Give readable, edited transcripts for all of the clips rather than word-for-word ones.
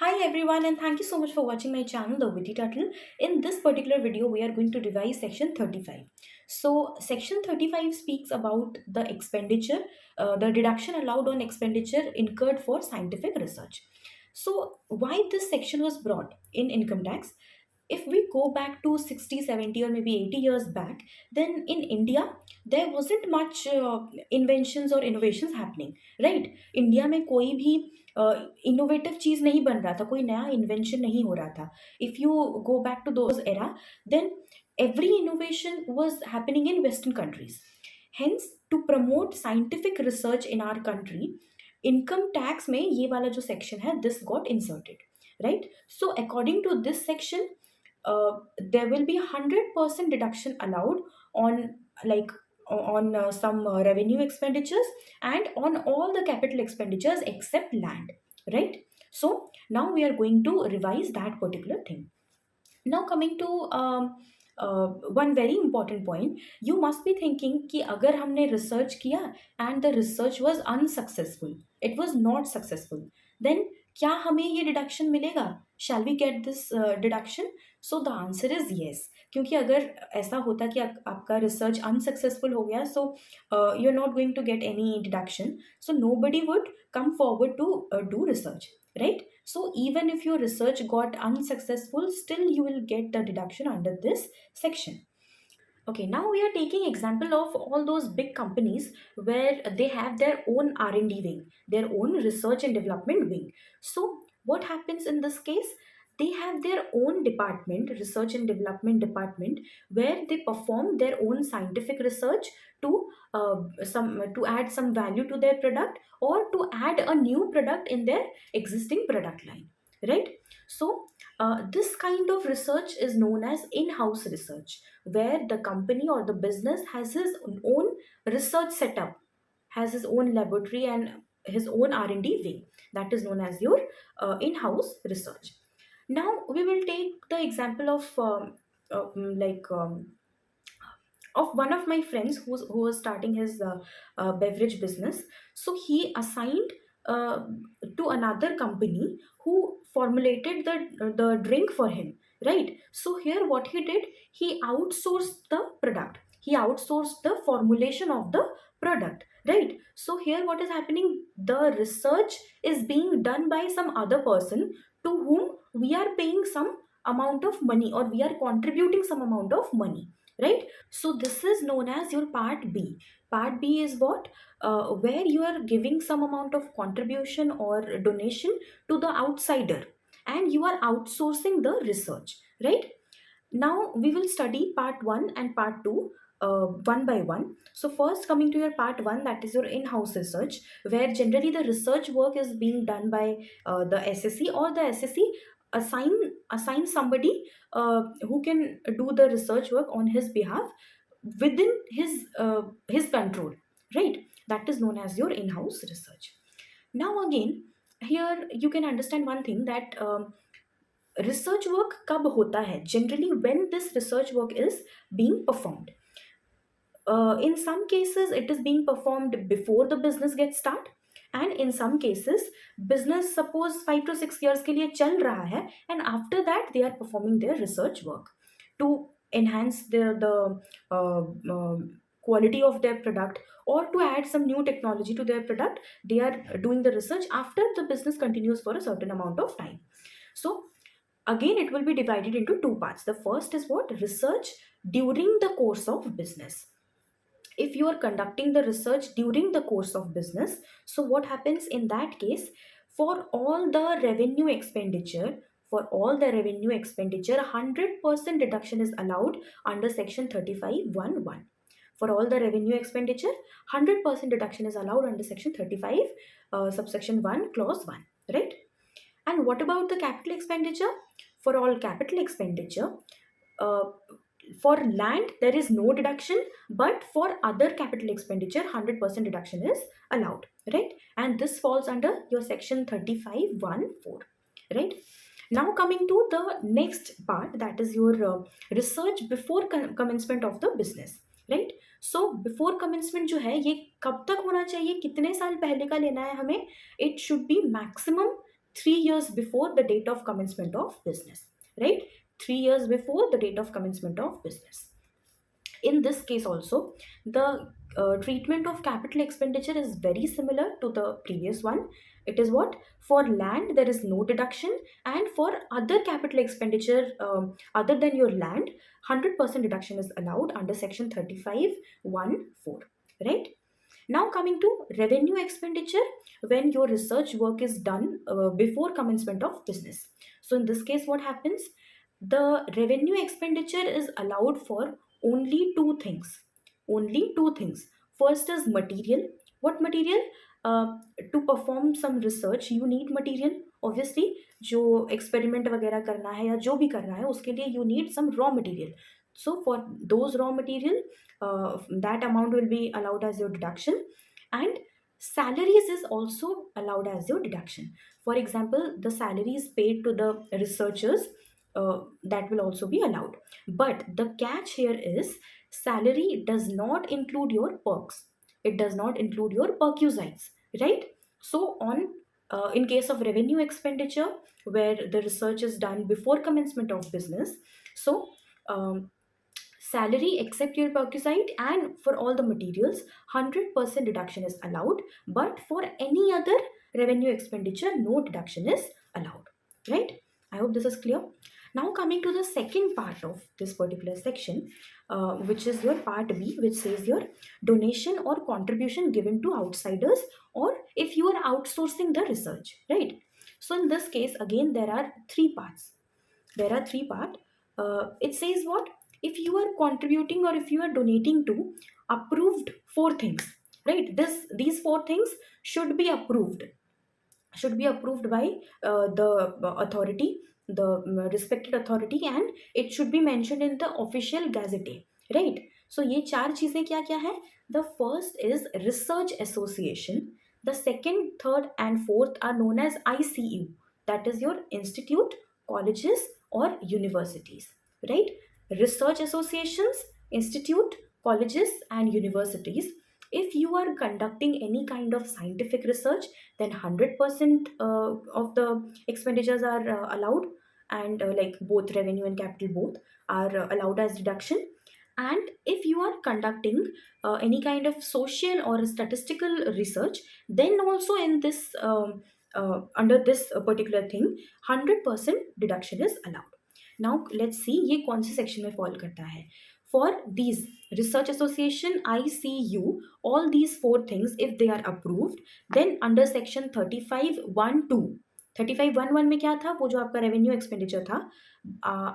Hi everyone, and thank you so much for watching my channel, The Witty Turtle. In this particular video, we are going to revise section 35. So, section 35 speaks about the expenditure, the deduction allowed on expenditure incurred for scientific research. So, why this section was brought in income tax? If we go back to 60, 70, or maybe 80 years back, then in India, there wasn't much inventions or innovations happening, right? India में कोई भी innovative चीज नहीं बन रहा था, कोई नया इन्वेंशन नहीं हो रहा था. If you go back to those era, then every innovation was happening in western countries. Hence, to promote scientific research in our country, income tax में ये वाला जो section है, this got inserted, right? So according to this section, there will be 100% deduction allowed on, like, on some revenue expenditures and on all the capital expenditures except land, right? So now we are going to revise that particular thing. Now coming to one very important point, you must be thinking कि अगर हमने research किया and the research was unsuccessful, it was not successful, then क्या हमें ये deduction मिलेगा? Shall we get this deduction? So the answer is yes. क्योंकि अगर ऐसा होता कि आपका research unsuccessful हो गया, so you're not going to get any deduction, so nobody would come forward to do research, right? So even if your research got unsuccessful, still you will get the deduction under this section. Okay, now we are taking example of all those big companies where they have their own R&D wing, their own research and development wing. So what happens in this case? They have their own department, research and development department, where they perform their own scientific research to to add some value to their product or to add a new product in their existing product line, right? So this kind of research is known as in-house research, where the company or the business has his own research setup, has his own laboratory and his own R&D wing. That is known as your in-house research. Now we will take the example of like of one of my friends who was starting his beverage business. So he assigned uh, to another company who formulated the drink for him, right? So here what he did, he outsourced the product, he outsourced the formulation of the product, right? So here what is happening, the research is being done by some other person to whom we are paying some amount of money, or we are contributing some amount of money, right? So this is known as your part B. Part B is what? Where you are giving some amount of contribution or donation to the outsider and you are outsourcing the research, right? Now we will study part 1 and part 2 one by one. So first, coming to your part 1, that is your in-house research, where generally the research work is being done by the SSC, or the SSC assign assign somebody who can do the research work on his behalf within his control, right? That is known as your in-house research. Now again, here you can understand one thing, that research work कब होता है, generally when this research work is being performed. In some cases it is being performed before the business gets start, and in some cases business suppose 5 to 6 years के लिए चल रहा है, and after that they are performing their research work to enhance the quality of their product, or to add some new technology to their product. They are doing the research after the business continues for a certain amount of time. So again, it will be divided into two parts. The first is what? Research during the course of business. If you are conducting the research during the course of business, so what happens in that case? For all the revenue expenditure, 100% deduction is allowed under section 35(1)(1). For all the revenue expenditure, 100% deduction is allowed under section 35 subsection 1 clause 1, right? And what about the capital expenditure? For all capital expenditure, uh, for land there is no deduction, but for other capital expenditure 100% deduction is allowed, right? And this falls under your section 35(1)(4), right? Now coming to the next part, that is your research before commencement of the business, right? So before commencement जो है, ये कब तक होना चाहिए, कितने साल पहले का लेना है हमें? It should be maximum 3 years before the date of commencement of business, right? 3 years before the date of commencement of business. In this case also, the treatment of capital expenditure is very similar to the previous one. It is what? For land there is no deduction, and for other capital expenditure other than your land, 100% deduction is allowed under section 35(1)(4), right? Now coming to revenue expenditure, when your research work is done before commencement of business. So in this case, what happens? The revenue expenditure is allowed for only two things. Only two things. First is material. What material? Uh, to perform some research, you need material. Obviously, जो experiment वगैरह करना है या जो भी करना है उसके लिए you need some raw material. So for those raw material, that amount will be allowed as your deduction, and salaries is also allowed as your deduction. For example, the salaries paid to the researchers, that will also be allowed. But the catch here is salary does not include your perks. It does not include your perquisites, right? So on in case of revenue expenditure, where the research is done before commencement of business, so salary except your perquisite, and for all the materials 100% deduction is allowed, but for any other revenue expenditure no deduction is allowed, right? I hope this is clear. Now coming to the second part of this particular section, which is your part B, which says your donation or contribution given to outsiders, or if you are outsourcing the research, right? So in this case again there are three parts. There are three parts. It says what? If you are contributing or if you are donating to approved four things, right? These four things should be approved, by the authority, the respected authority, and it should be mentioned in the official gazette, right? So ये चार चीजें क्या क्या है? The first is research association. The second, third and fourth are known as ICU, that is your institute, colleges or universities, right? Research associations, institute, colleges and universities, if you are conducting any kind of scientific research, then 100% of the expenditures are allowed, and like both revenue and capital both are allowed as deduction. And if you are conducting any kind of social or statistical research, then also in this under this particular thing 100% deduction is allowed. Now let's see ये कौन से section में fall करता है. For these research association, ICU, all these four things if they are approved, then under section 35(1)(2), 35(1)(1) में क्या था? वो जो आपका revenue expenditure था,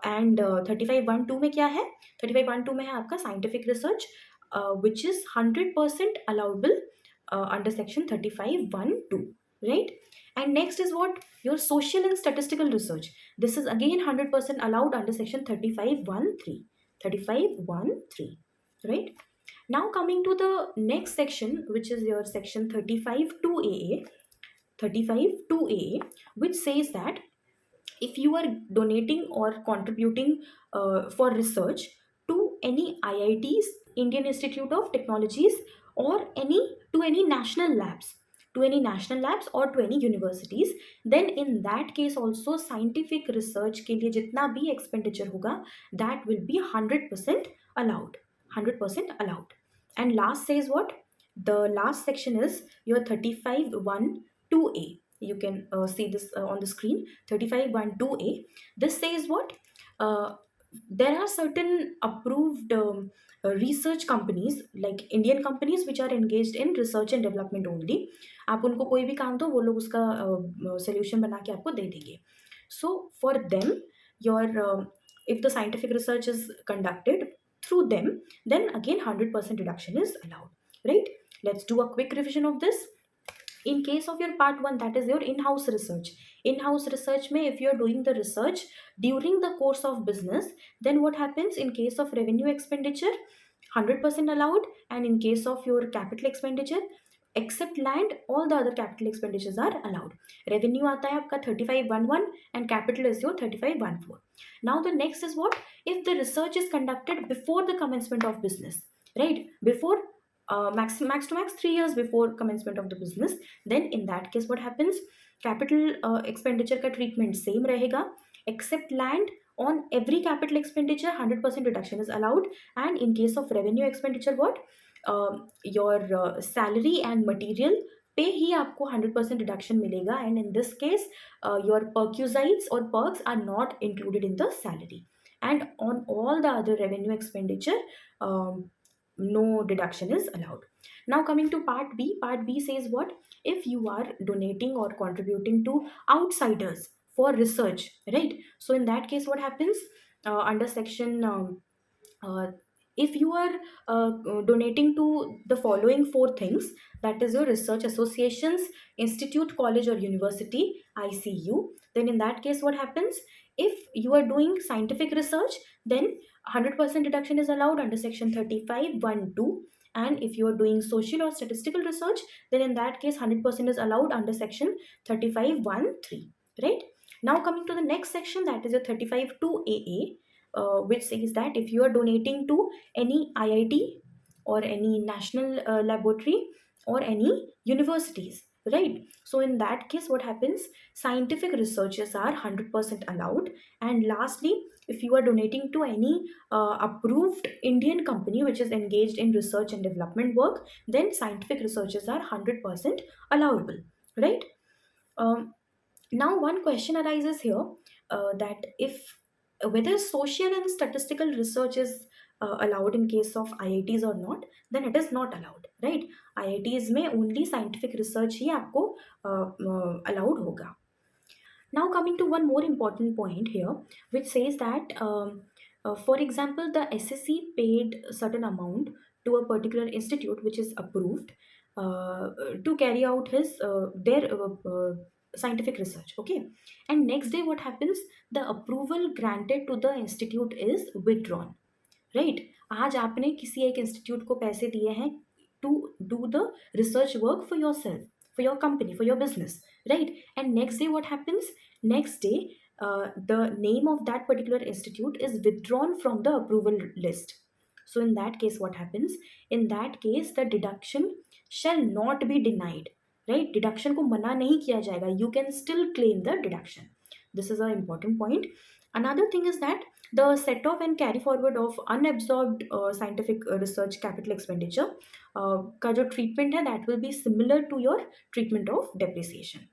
and 35(1)(2) में क्या है? 35(1)(2) में है आपका scientific research, which is 100% allowable under section 35(1)(2), right? And next is what? Your social and statistical research. This is again 100% allowed under section 35(1)(3). 35(1)(3), right? Now coming to the next section, which is your section 35(2)(AA), 35(2)(AA), which says that if you are donating or contributing for research to any IITs, Indian Institute of Technologies, or any national labs, or to any universities, then in that case also scientific research के लिए जितना भी expenditure होगा, that will be 100% allowed. 100% allowed. And last says what? The last section is your 35(1)(2)(A). You can see this on the screen. 35(1)(2)(A). This says what? There are certain approved research companies, like Indian companies, which are engaged in research and development only. आप उनको कोई भी काम दो, वो लोग उसका solution बना के आपको दे देंगे. So for them, your if the scientific research is conducted through them, then again 100% deduction is allowed, right? Let's do a quick revision of this. In case of your part 1, that is your in-house research. In-house research may, if you are doing the research during the course of business, then what happens? In case of revenue expenditure, 100% allowed, and in case of your capital expenditure, except land, all the other capital expenditures are allowed. Revenue आता है आपका 35(1)(1) and capital is your 35(1)(4). Now the next is what? If the research is conducted before the commencement of business, right? Before max to max 3 years before commencement of the business, then in that case what happens? Capital expenditure का treatment same रहेगा, except land on every capital expenditure 100% reduction is allowed, and in case of revenue expenditure what, your salary and material पे ही आपको 100% deduction मिलेगा, and in this case your perquisites or perks are not included in the salary, and on all the other revenue expenditure no deduction is allowed. Now coming to part B. Part B says what, if you are donating or contributing to outsiders for research, right? So in that case what happens, under section uh, if you are donating to the following four things, that is your research associations, institute, college or university, ICU, then in that case what happens, if you are doing scientific research, then 100% deduction is allowed under section 35(1)(2), and if you are doing social or statistical research, then in that case 100% is allowed under section 35(1)(3), right? Now coming to the next section, that is a 35(2)(AA), which says that if you are donating to any IIT or any national laboratory or any universities, right? So in that case what happens, scientific researches are 100% allowed. And lastly, if you are donating to any approved Indian company which is engaged in research and development work, then scientific researches are 100% allowable, right? um, Now one question arises here, that if whether social and statistical research is allowed in case of IITs or not, then it is not allowed, right? IITs में only scientific research ही आपको allowed होगा. Now coming to one more important point here, which says that for example the SSC paid a certain amount to a particular institute which is approved to carry out his their scientific research, okay, and next day what happens, the approval granted to the institute is withdrawn, right? आज आपने किसी एक institute को पैसे दिए हैं to do the research work for yourself, for your company, for your business, right? And next day what happens, next day the name of that particular institute is withdrawn from the approval list. So in that case what happens, in that case the deduction shall not be denied, right? Deduction को मना नहीं किया जाएगा, you can still claim the deduction. This is an important point. Another thing is that the set off and carry forward of unabsorbed scientific research capital expenditure का जो treatment है, that will be similar to your treatment of depreciation.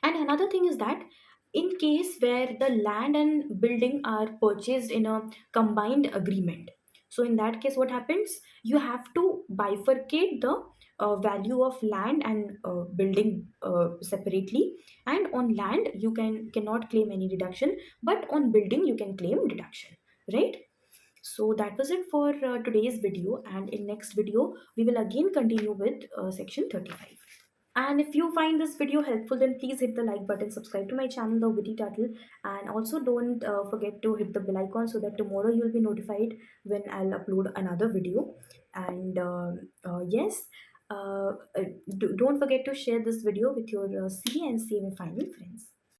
And another thing is that in case where the land and building are purchased in a combined agreement, so in that case what happens, you have to bifurcate the value of land and building separately, and on land you cannot claim any deduction, but on building you can claim deduction, right? So that was it for today's video, and in next video we will again continue with section 35. And if you find this video helpful, then please hit the like button, subscribe to my channel, The Witty Turtle, and also don't forget to hit the bell icon so that tomorrow you'll be notified when I'll upload another video. And yes, don't forget to share this video with your CA and CMA final friends.